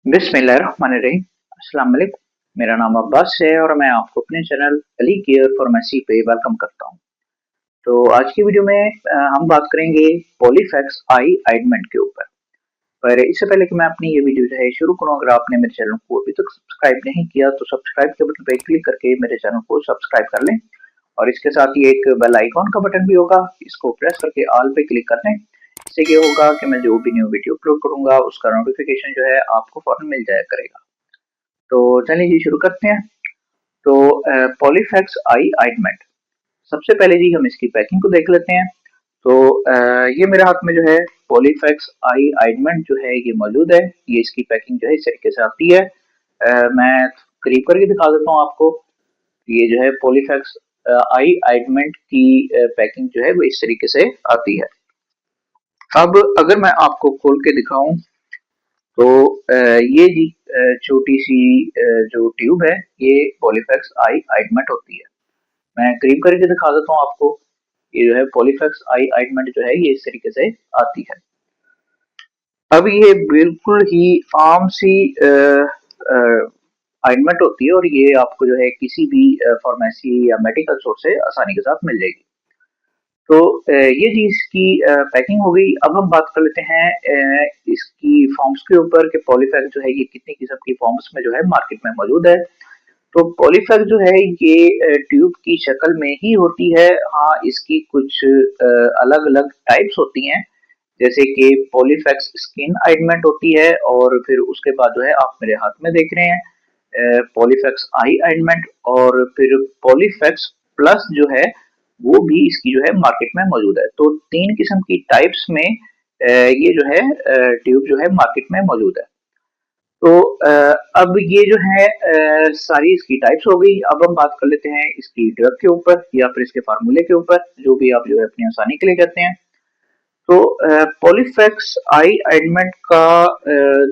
बिस्मिल्लाहिर्रहमानिर्रहीम। अस्सलाम वालेकुम। मेरा नाम अब्बास है और मैं आपको अपने चैनल अली केयर फार्मेसी पे वेलकम करता हूँ। तो आज की वीडियो में हम बात करेंगे पॉलीफैक्स आई ऑइंटमेंट के ऊपर। पर इससे पहले कि मैं अपनी ये वीडियो जो है शुरू करूँ, अगर आपने मेरे चैनल को अभी तक सब्सक्राइब नहीं किया तो सब्सक्राइब के बटन पर क्लिक करके मेरे चैनल को सब्सक्राइब कर लें और इसके साथ ही एक बेल आइकॉन का बटन भी होगा, इसको प्रेस करके ऑल पे क्लिक कर लें। इससे क्या होगा कि मैं जो भी न्यू वीडियो अपलोड करूंगा उसका नोटिफिकेशन जो है आपको फौरन मिल जाया करेगा। तो चलिए जी शुरू करते हैं। तो पॉलीफैक्स आई ऑइंटमेंट, सबसे पहले जी हम इसकी पैकिंग को देख लेते हैं। तो ये मेरे हाथ में जो है पॉलीफैक्स आई ऑइंटमेंट जो है ये मौजूद है। ये इसकी पैकिंग जो है इस तरीके से आती है। मैं करीब करके दिखा देता हूँ आपको। ये जो है पॉलीफैक्स आई ऑइंटमेंट की पैकिंग जो है वो इस तरीके से आती है। अब अगर मैं आपको खोल के दिखाऊं तो ये जी छोटी सी जो ट्यूब है ये पॉलीफैक्स आई ऑइंटमेंट होती है। मैं करीब करके दिखा देता हूँ आपको। ये जो है पॉलीफैक्स आई ऑइंटमेंट जो है ये इस तरीके से आती है। अब ये बिल्कुल ही आम सी ऑइंटमेंट होती है और ये आपको जो है किसी भी फार्मेसी या मेडिकल स्टोर से आसानी के साथ मिल जाएगी। तो ये जी इसकी पैकिंग हो गई। अब हम बात कर लेते हैं इसकी फॉर्म्स के ऊपर कि पॉलीफैक्स जो है ये कितनी किस्म की फॉर्म्स में जो है मार्केट में मौजूद है। तो पॉलीफैक्स जो है ये ट्यूब की शक्ल में ही होती है। हाँ, इसकी कुछ अलग अलग टाइप्स होती हैं, जैसे कि पॉलीफैक्स स्किन ऑइंटमेंट होती है और फिर उसके बाद जो है आप मेरे हाथ में देख रहे हैं पॉलीफैक्स आई ऑइंटमेंट, और फिर पॉलीफैक्स प्लस जो है वो भी इसकी जो है मार्केट में मौजूद है। तो तीन किस्म की टाइप्स में ये जो है ट्यूब जो है मार्केट में मौजूद है। तो अब ये जो है सारी इसकी टाइप्स हो गई। अब हम बात कर लेते हैं इसकी ड्रग के ऊपर या फिर इसके फार्मूले के ऊपर, जो भी आप जो है अपनी आसानी के लिए कहते हैं। तो पॉलीफैक्स आई ऑइंटमेंट का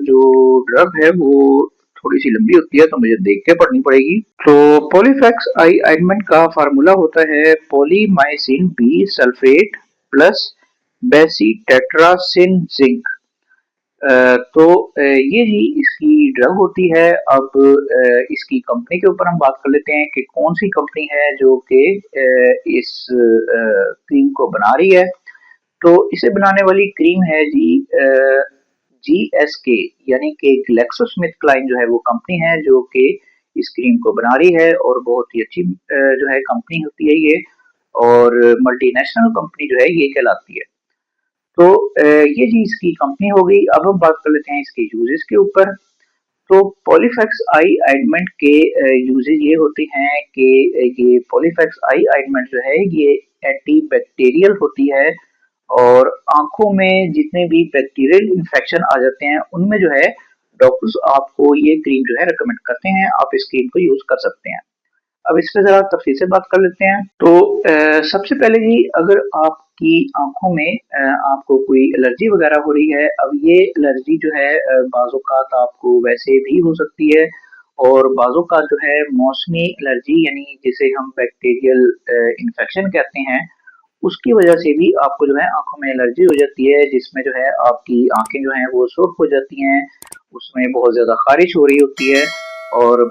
जो ड्रग है वो थोड़ी सी लंबी होती है तो मुझे देख के पढ़नी पड़ेगी। तो पॉलीफैक्स आई ऑइंटमेंट का फार्मूला होता है पॉलीमाइसिन बी सल्फेट प्लस बेसी टेट्रासिन जिंक। तो ये जी इसकी ड्रग होती है। अब इसकी कंपनी के ऊपर हम बात कर लेते हैं कि कौन सी कंपनी है जो कि इस क्रीम को बना रही है। तो इसे बनाने वाली क्रीम है जी GSK, यानी कि ग्लैक्सोस्मिथक्लाइन जो है वो कंपनी है जो कि इस क्रीम को बना रही है और बहुत ही अच्छी जो है कंपनी होती है ये, और मल्टीनेशनल कंपनी जो है ये कहलाती है। तो ये जी इसकी कंपनी हो गई। अब हम बात कर लेते हैं इसके यूजेस के ऊपर। तो पॉलीफैक्स आई ऑइंटमेंट के यूजेस ये होते हैं कि ये पॉलीफैक्स आई ऑइंटमेंट जो है ये एंटी बैक्टीरियल होती है और आंखों में जितने भी बैक्टीरियल इन्फेक्शन आ जाते हैं उनमें जो है डॉक्टर्स आपको ये क्रीम जो है रिकमेंड करते हैं, आप इस क्रीम को यूज कर सकते हैं। अब इस पे जरा तफसील से बात कर लेते हैं। तो सबसे पहले जी अगर आपकी आंखों में आपको कोई एलर्जी वगैरह हो रही है, अब ये एलर्जी जो है बाज़-औक़ात आपको वैसे भी हो सकती है और बाज़-औक़ात जो है मौसमी एलर्जी यानी जिसे हम बैक्टीरियल इन्फेक्शन कहते हैं, उसकी वजह से भी आपको जो है आंखों में एलर्जी हो जाती है, जिसमें जो है आपकी आंखें जो हैं वो सुर्ख हो जाती हैं, उसमें बहुत ज़्यादा खारिश हो रही होती है और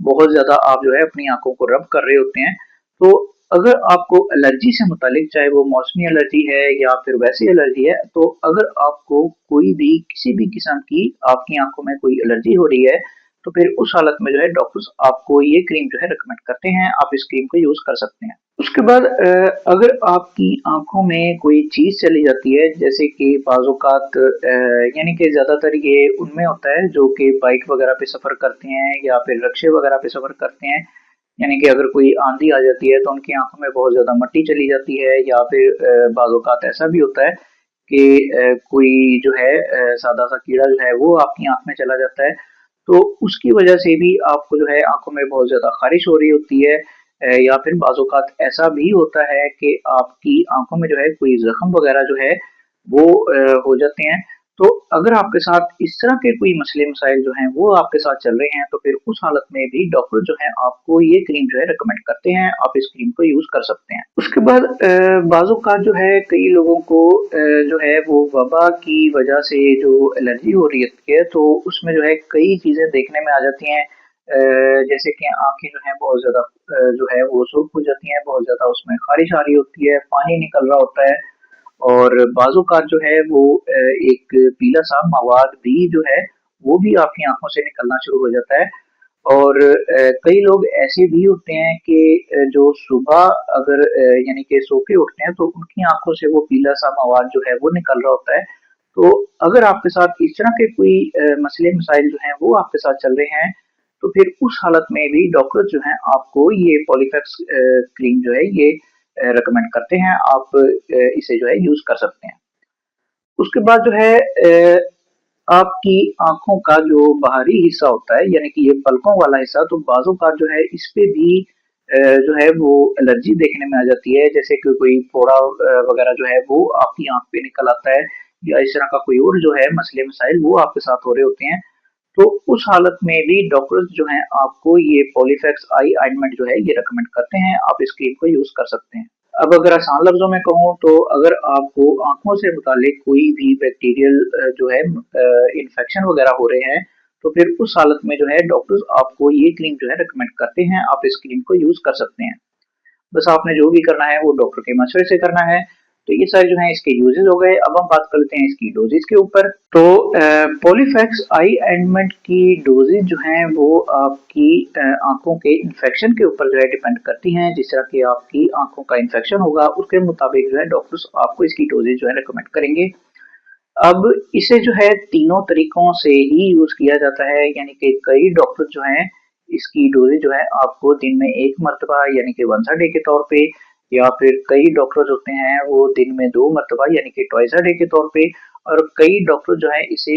बहुत ज़्यादा आप जो है अपनी आंखों को रब कर रहे होते हैं। तो अगर आपको एलर्जी से मुतालिक, चाहे वो मौसमी एलर्जी है या फिर वैसी एलर्जी है, तो अगर आपको कोई भी किसी भी किस्म की आपकी आंखों में कोई एलर्जी हो रही है तो फिर उस हालत में जो है डॉक्टर्स आपको ये क्रीम जो है रिकमेंड करते हैं, आप इस क्रीम को यूज कर सकते हैं। उसके बाद अगर आपकी आंखों में कोई चीज चली जाती है, जैसे कि बाज़-औक़ात यानी कि ज्यादातर ये उनमें होता है जो कि बाइक वगैरह पे सफर करते हैं या फिर रिक्शे वगैरह पे सफर करते हैं, यानी कि अगर कोई आंधी आ जाती है तो उनकी आंखों में बहुत ज्यादा मट्टी चली जाती है, या फिर बाज़-औक़ात ऐसा भी होता है कि कोई जो है सादा सा कीड़ा जो है वो आपकी आंख में चला जाता है, तो उसकी वजह से भी आपको जो है आंखों में बहुत ज्यादा खारिश हो रही होती है। या फिर बाज़-औक़ात ऐसा भी होता है कि आपकी आंखों में जो है कोई जख्म वगैरह जो है वो हो जाते हैं। तो अगर आपके साथ इस तरह के कोई मसले मसाइल जो हैं वो आपके साथ चल रहे हैं, तो फिर उस हालत में भी डॉक्टर जो है आपको ये क्रीम जो है रिकमेंड करते हैं, आप इस क्रीम को यूज कर सकते हैं। उसके बाद बाज़ औक़ात जो है कई लोगों को जो है वो वबा की वजह से जो एलर्जी हो रही है, तो उसमें जो है कई चीज़ें देखने में आ जाती हैं, जैसे कि आँखें जो हैं बहुत ज़्यादा जो है वो सुर्ख हो जाती हैं, बहुत ज़्यादा उसमें ख़ारिश आ रही होती है, पानी निकल रहा होता है, और बाज़-औक़ात जो है वो एक पीला-सा मवाद भी जो है, वो भी आपकी आँखों से निकलना शुरू हो जाता है। और कई लोग ऐसे भी होते हैं कि जो सुबह अगर यानी कि सो के उठते हैं, तो उनकी आँखों से वो पीला-सा मवाद जो है वो निकल रहा होता है। तो अगर आपके साथ इस तरह के कोई मसले-मसाइल जो हैं वो आपके साथ चल रहे हैं, तो फिर उस हालत में भी डॉक्टर जो हैं आपको ये पॉलीफैक्स क्रीम जो है ये रिकमेंड करते हैं, आप इसे जो है यूज़ कर सकते हैं। उसके बाद जो है आपकी आँखों का जो बाहरी हिस्सा होता है, यानी कि ये पलकों वाला हिस्सा, तो बाज़-औक़ात जो है इस पे भी जो है वो एलर्जी देखने में आ जाती है, जैसे कि कोई फोड़ा वग़ैरह जो है वो आपकी आँख पे निकल आता है, या इस तरह का कोई और जो है मसले-मसाइल वो आपके साथ हो रहे होते हैं। तो उस हालत में भी डॉक्टर्स जो हैं आपको ये पॉलीफैक्स आई ऑइंटमेंट जो है ये रिकमेंड करते हैं, आप इस क्रीम को यूज़ कर सकते हैं। अब अगर आसान लफ्ज़ों में कहूँ, तो अगर आपको आँखों से मुतालिक कोई भी बैक्टीरियल जो है इन्फेक्शन वग़ैरह हो रहे हैं, तो फिर उस हालत में जो है डॉक्टर्स आपको ये क्रीम जो है रिकमेंड करते हैं, आप इस क्रीम को यूज़ कर सकते हैं। बस आपने जो भी करना है वो डॉक्टर के मशवरे से करना है। तो ये सारे जो हैं इसके यूजेस हो गए। अब हम बात करते हैं इसकी डोजेज के ऊपर। तो पॉलीफैक्स आई ऑइंटमेंट की डोजेज जो हैं वो आपकी आंखों के इन्फेक्शन के ऊपर जो है डिपेंड करती हैं। जिस तरह की आपकी आंखों का इन्फेक्शन होगा उसके मुताबिक जो है डॉक्टर्स आपको इसकी डोजेज जो है रिकमेंड करेंगे। अब इसे जो है तीनों तरीकों से ही यूज किया जाता है, यानी कि कई डॉक्टर जो हैं इसकी डोजेज जो है आपको दिन में 1 मर्तबा यानी कि वंस अ डे के तौर पे, या फिर कई डॉक्टर्स होते हैं वो दिन में 2 मर्तबा यानी कि ट्वाइस अ डे के तौर पे, और कई डॉक्टर जो है इसे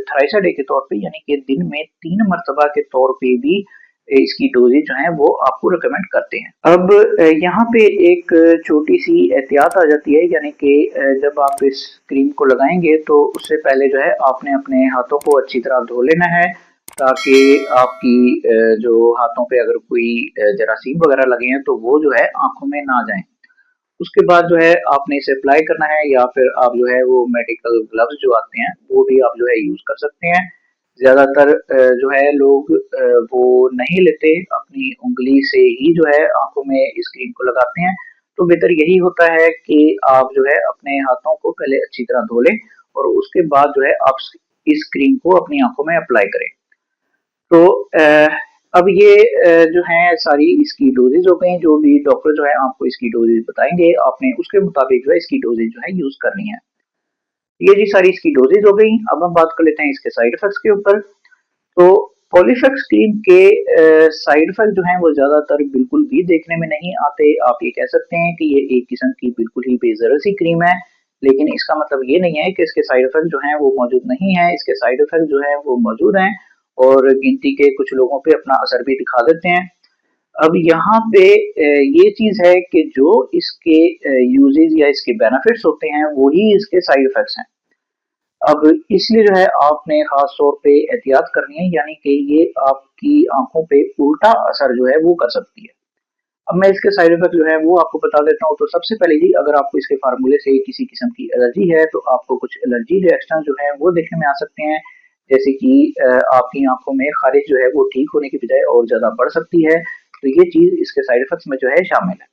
थ्राइस अ डे के तौर पे यानी कि दिन में 3 मर्तबा के तौर पे भी इसकी डोजेज जो है वो आपको रिकमेंड करते हैं। अब यहाँ पे एक छोटी-सी एहतियात आ जाती है, यानी कि जब आप इस क्रीम को लगाएँगे तो उससे पहले जो है आपने अपने हाथों को अच्छी तरह धो लेना है, ताकि आपकी जो हाथों पे अगर कोई जरासीम वगैरह लगे हैं तो वो जो है आँखों में ना जाएँ। उसके बाद जो है आपने इसे अप्लाई करना है, या फिर आप जो है वो मेडिकल ग्लव्स जो आते हैं वो भी आप जो है यूज़ कर सकते हैं। ज़्यादातर जो है लोग वो नहीं लेते, अपनी उँगली से ही जो है आँखों में इस क्रीम को लगाते हैं। तो बेहतर यही होता है कि आप जो है अपने हाथों को पहले अच्छी तरह धो लें, और उसके बाद जो है आप इस क्रीम को अपनी आँखों में अप्लाई करें। तो अब ये जो है सारी इसकी डोजेज हो गई, जो भी डॉक्टर जो है आपको इसकी डोजेज बताएँगे, आपने उसके मुताबिक जो है इसकी डोजेज जो है यूज़ करनी है। ये जी सारी इसकी डोजेज हो गई। अब हम बात कर लेते हैं इसके साइड इफेक्ट्स के ऊपर। तो पॉलीफैक्स क्रीम के साइड इफेक्ट जो हैं वो ज़्यादातर बिल्कुल भी देखने में नहीं आते। आप ये कह सकते हैं कि ये एक किस्म की बिल्कुल ही बेज़र सी क्रीम है, लेकिन इसका मतलब ये नहीं है कि इसके साइड इफेक्ट जो हैं वो मौजूद नहीं हैं। इसके साइड इफेक्ट जो हैं वो मौजूद हैं, और गिनती के कुछ लोगों पे अपना असर भी दिखा देते हैं। अब यहाँ पे ये चीज़ है कि जो इसके यूजेज़ या इसके बेनिफिट्स होते हैं, वही इसके साइड इफेक्ट्स हैं। अब इसलिए जो है आपने ख़ास तौर पे एहतियात करनी है, यानी कि ये आपकी आँखों पे उल्टा असर जो है वो कर सकती है। अब मैं इसके साइड इफ़ेक्ट जो है वो आपको बता देता हूँ। तो सबसे पहले जी, अगर आपको इसके फ़ॉर्मूले से किसी किस्म की एलर्जी है, तो आपको कुछ एलर्जी रिएक्शन जो है वो देखने में आ सकते हैं। जैसे कि आपकी आँखों में ख़ारिश जो है वो ठीक होने की बजाय और ज़्यादा बढ़ सकती है। तो ये चीज़ इसके साइड इफ़ेक्ट्स में जो है शामिल है।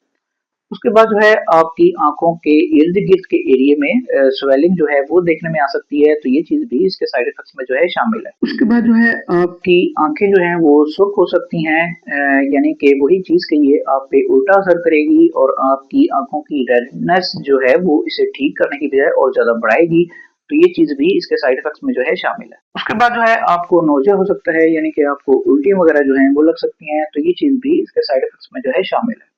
उसके बाद जो है आपकी आँखों के इर्द-गिर्द के एरिया में स्वेलिंग जो है वो देखने में आ सकती है, तो ये चीज़ भी इसके साइड इफेक्ट्स में जो है शामिल है। उसके बाद जो है आपकी आँखें जो हैं वो सुर्ख हो सकती हैं, यानी कि वही चीज़ कि ये आप पे उल्टा असर करेगी, और आपकी आँखों की रेडनेस जो है वो इसे ठीक करने की बजाय और ज़्यादा बढ़ाएगी। तो ये चीज़ भी इसके साइड इफेक्ट्स में जो है शामिल है। उसके बाद जो है आपको नोज़िया हो सकता है, यानी कि आपको उल्टी वगैरह जो हैं वो लग सकती हैं, तो ये चीज़ भी इसके साइड इफेक्ट्स में जो है शामिल है।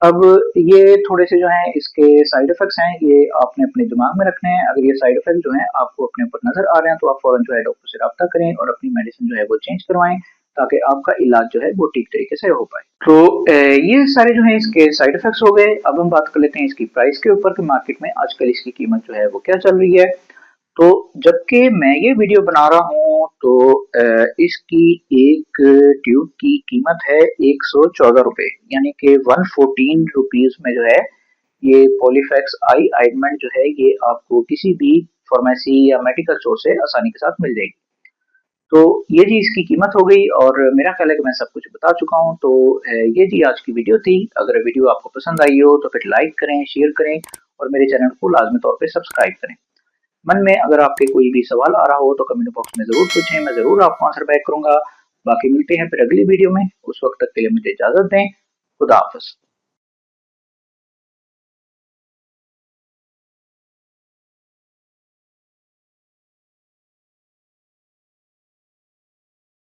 अब ये थोड़े-से जो हैं इसके साइड इफ़ेक्ट्स हैं, ये आपने अपने दिमाग में रखने हैं। अगर ये साइड इफ़ेक्ट जो हैं आपको अपने ऊपर नज़र आ रहे हैं, तो आप फ़ौरन जो है डॉक्टर से राब्ता करें और अपनी मेडिसिन जो है वो चेंज करवाएँ, ताकि आपका इलाज जो है वो ठीक तरीके से हो पाए। तो ये सारे जो हैं इसके साइड इफ़ेक्ट्स हो गए। अब हम बात कर लेते हैं इसकी प्राइस के ऊपर कि मार्केट में आजकल इसकी कीमत जो है वो क्या चल रही है। तो जबकि मैं ये वीडियो बना रहा हूँ तो इसकी एक ट्यूब की कीमत है 114 रुपए, यानी कि 114 रुपीज में जो है ये पॉलीफैक्स आई आइंटमेंट जो है ये आपको किसी भी फार्मेसी या मेडिकल स्टोर से आसानी के साथ मिल जाएगी। तो ये जी इसकी कीमत हो गई और मेरा ख्याल है कि मैं सब कुछ बता चुका हूँ। तो ये जी आज की वीडियो थी। अगर वीडियो आपको पसंद आई हो तो फिर लाइक करें, शेयर करें और मेरे चैनल को लाजमी तौर पे सब्सक्राइब करें। मन में अगर आपके कोई भी सवाल आ रहा हो तो कमेंट बॉक्स में ज़रूर पूछें, मैं ज़रूर आपको आंसर बैक करूँगा। बाकी मिलते हैं फिर अगली वीडियो में, उस वक्त तक के लिए मुझे इजाज़त दें। खुदा हाफ़िज़।